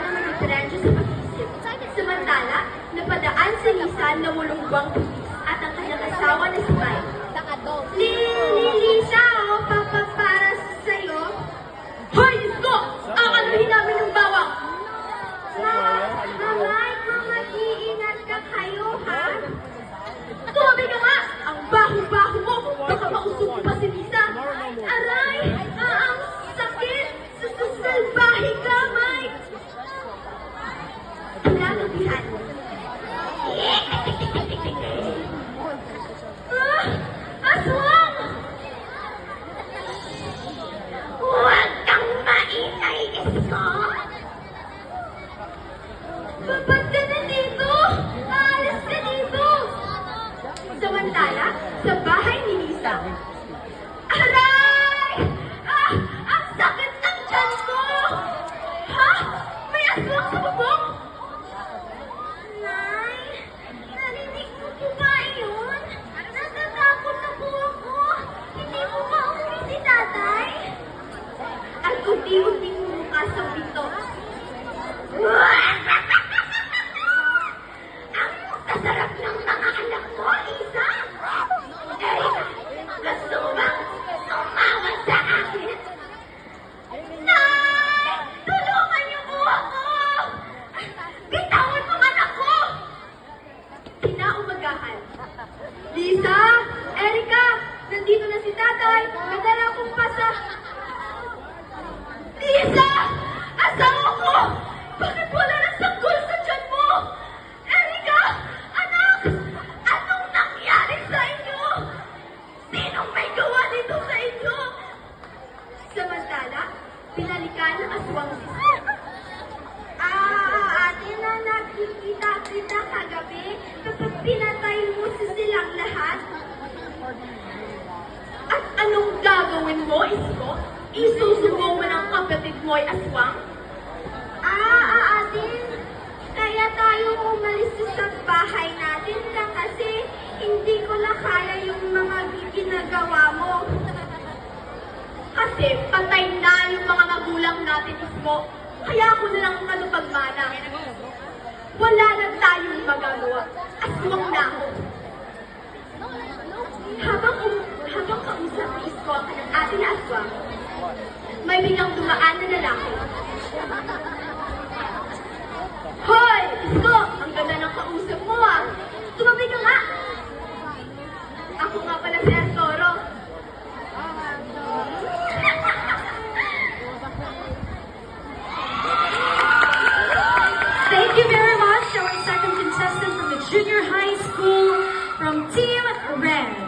na mag-diferensya sa pag-isip. Samantala, napadaan si Lisa na walungbang pulis at ang kanyang asawa na si Mike. Lisa, para sa'yo. Hoy, Isko! Akaluhin namin ng bawang! Mike, mag-iingat ka kayo, ha? Tumabi ka nga! Ang baho-baho mo! Baka mausok pa si Lisa! Aray! Ang sakit! Salbahe ka, Mike! Kinagabihan. Aswang! Huwag kang maingay, Isko! Ba't ka na dito? Aalis ka dito! Samantala, sa bahay ni Lisa. Aray! Ang sakit ng tiyan ko! Ha? May aswang sa bubong? Nay, narinig mo po ba yun? Natatakot na po ako. Hindi mo ba umuwi si tatay? At unti-unti bumukas ang pinto. Ang sarap ng mga anak mo, Lisa! Erika, gusto mo bang tumawad sa akin? Nay! Tulungan niyo po ako! Bitawan mo anak ko! Kinaumagahan. Lisa! Erika! Nandito na si tatay! Madala kong pasa! Lisa! Asawa ko! Bakit wala nang sanggol sa tiyan mo? Erika! Anak! Anong nangyari sa inyo? Sinong may gawa nito sa inyo? Samantala, pinalikan ng aswang si Lisa. Ate na nakikita kita kagabi kapag pinatay mo silang lahat. At anong gagawin mo, Isko? Isusumbong mo ng kapatid mo ay aswang? Ate, kaya tayo umalis sa bahay natin lang kasi hindi ko na kaya yung mga ginagawa mo. Kasi patay na yung mga magulang natin, Isko. Kaya ako na lang kalupagmana. Wala na tayong magagawa. Aswang na ako. Habang kausap ni Isko ang kanyang ate na aswang, may biglang dumaan na lalaki. Hoy! Isko! Ang ganda ng kausap mo, ah! Tumabi ka nga! Ako nga pala si Arturo. Thank you very much, our second contestant from the junior high school from Team Red.